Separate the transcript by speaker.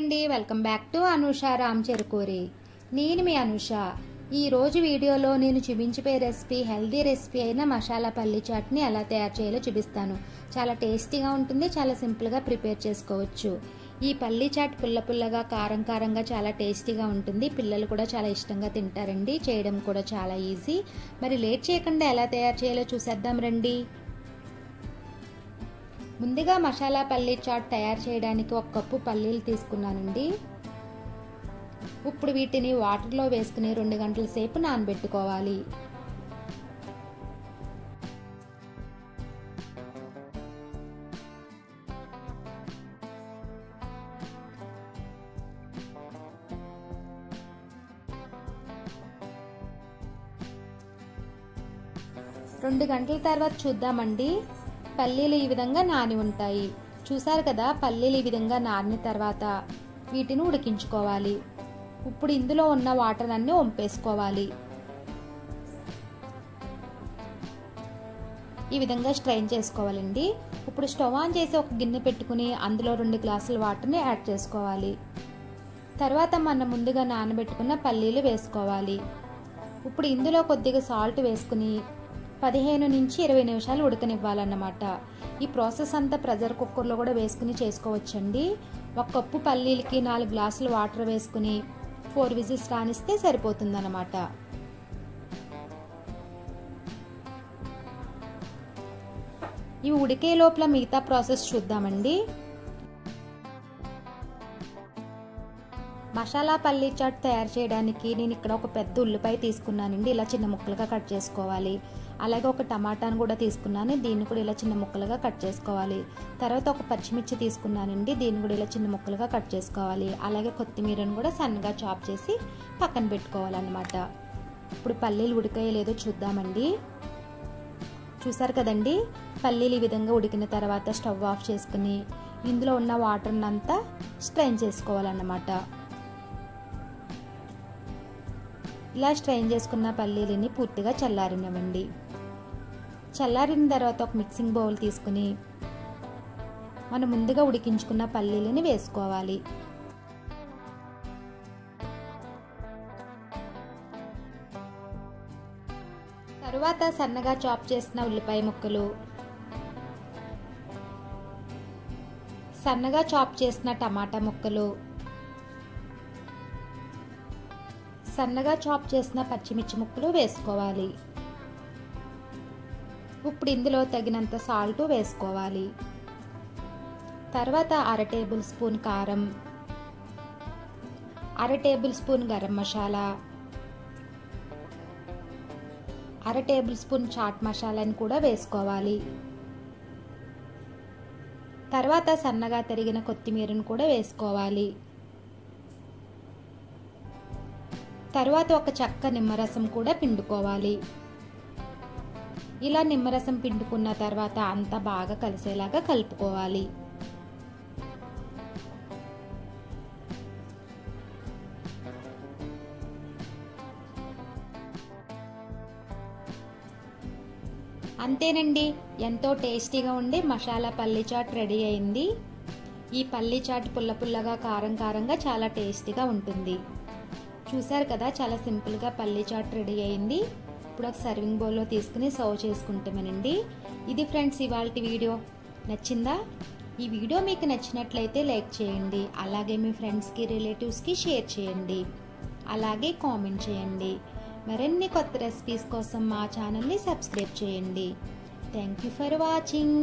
Speaker 1: అండి, welcome back to Anusha Ram Cherukuri. నేను మీ అనుష. ఈ రోజు వీడియోలో నేను చూపించే రెసిపీ హెల్దీ రెసిపీ అయిన మసాలా పల్లి చాట్ని ఎలా తయారు చేయాలో చూపిస్తాను. చాలా టేస్టీగా ఉంటుంది, చాలా సింపుల్గా ప్రిపేర్ చేసుకోవచ్చు. ఈ పల్లి చాట్ పుల్ల పుల్లగా కారం కారంగా చాలా టేస్టీగా ఉంటుంది. పిల్లలు కూడా చాలా ఇష్టంగా తింటారండి. చేయడం కూడా చాలా ఈజీ. మరి లేట్ చేయకుండా ఎలా తయారు చేయాలో చూసేద్దాం రండి. ముందుగా మసాలా పల్లీ చాట్ తయారు చేయడానికి 1 కప్పు పల్లీలు తీసుకున్నానండి. ఇప్పుడు వీటిని వాటర్లో వేసుకుని 2 గంటల సేపు నానబెట్టుకోవాలి. రెండు గంటల తర్వాత చూద్దామండి. పల్లీలు ఈ విధంగా నాని ఉంటాయి. చూసారు కదా, పల్లీలు ఈ విధంగా నానిన తర్వాత వీటిని ఉడికించుకోవాలి. ఇప్పుడు ఇందులో ఉన్న వాటర్ అన్ని వంపేసుకోవాలి. ఈ విధంగా స్ట్రెయిన్ చేసుకోవాలండి. ఇప్పుడు స్టవ్ ఆన్ చేసి ఒక గిన్నె పెట్టుకుని అందులో 2 గ్లాసుల వాటర్ని యాడ్ చేసుకోవాలి. తర్వాత మనం ముందుగా నానబెట్టుకున్న పల్లీలు వేసుకోవాలి. ఇప్పుడు ఇందులో కొద్దిగా సాల్ట్ వేసుకుని 15 నుంచి 20 నిమిషాలు ఉడకనివ్వాలన్నమాట. ఈ ప్రాసెస్ అంతా ప్రెషర్ కుక్కర్లో కూడా వేసుకుని చేసుకోవచ్చండి. 1 కప్పు పల్లీలకి 4 గ్లాసులు వాటర్ వేసుకుని 4 విజిల్స్ రానిస్తే సరిపోతుందన్నమాట. ఇవి ఉడికే లోపల మిగతా ప్రాసెస్ చూద్దామండి. మసాలా పల్లీ చాట్ తయారు చేయడానికి నేను ఇక్కడ ఒక పెద్ద ఉల్లిపాయ తీసుకున్నానండి. ఇలా చిన్న ముక్కలుగా కట్ చేసుకోవాలి. అలాగే ఒక టమాటాను కూడా తీసుకున్నాను. దీన్ని కూడా ఇలా చిన్న ముక్కలుగా కట్ చేసుకోవాలి. తర్వాత ఒక పచ్చిమిర్చి తీసుకున్నానండి. దీన్ని కూడా ఇలా చిన్న ముక్కలుగా కట్ చేసుకోవాలి. అలాగే కొత్తిమీరను కూడా సన్నగా చాప్ చేసి పక్కన పెట్టుకోవాలన్నమాట. ఇప్పుడు పల్లీలు ఉడికాయో లేదో చూద్దామండి. చూసారు కదండి, పల్లీలు ఈ విధంగా ఉడికిన తర్వాత స్టవ్ ఆఫ్ చేసుకుని ఇందులో ఉన్న వాటర్ని అంతా స్ట్రెయిన్ చేసుకోవాలన్నమాట. ఇలా స్ట్రెయిన్ చేసుకున్న పల్లీలని పూర్తిగా చల్లారినవ్వండి. చల్లారిన తర్వాత ఒక మిక్సింగ్ బౌల్ తీసుకుని మనం ముందుగా ఉడికించుకున్న పల్లీలని వేసుకోవాలి. తరువాత సన్నగా చాప్ చేసిన ఉల్లిపాయ ముక్కలు, సన్నగా చాప్ చేసిన టమాటా ముక్కలు, సన్నగా చాప్ చేసిన పచ్చిమిర్చి ముక్కలు వేసుకోవాలి. ఇప్పుడు ఇందులో తగినంత సాల్ట్ వేసుకోవాలి. తర్వాత 1/2 టేబుల్ స్పూన్ కారం, 1/2 tablespoon garam masala, 1/2 tablespoon chaat మసాలాని కూడా వేసుకోవాలి. తర్వాత సన్నగా తరిగిన కొత్తిమీరను కూడా వేసుకోవాలి. తర్వాత ఒక చెక్క నిమ్మరసం కూడా పిండుకోవాలి. ఇలా నిమ్మరసం పిండుకున్న తర్వాత అంతా బాగా కలిసేలాగా కలుపుకోవాలి. అంతేనండి, ఎంతో టేస్టీగా ఉండే మసాలా పల్లి చాట్ రెడీ అయింది. ఈ పల్లి చాట్ పుల్ల పుల్లగా కారం కారంగా చాలా టేస్టీగా ఉంటుంది. చూసారు కదా, చాలా సింపుల్గా పల్లి చాట్ రెడీ అయింది. ఇప్పుడు ఒక సర్వింగ్ బౌల్లో తీసుకుని సర్వ్ చేసుకుంటామేనండి. ఇది ఫ్రెండ్స్ ఇవాల్టి వీడియో. నచ్చిందా? ఈ వీడియో మీకు నచ్చినట్లయితే లైక్ చేయండి. అలాగే మీ ఫ్రెండ్స్కి రిలేటివ్స్కి షేర్ చేయండి. అలాగే కామెంట్ చేయండి. మరిన్ని కొత్త రెసిపీస్ కోసం మా ఛానల్ని సబ్స్క్రైబ్ చేయండి. Thank you for watching.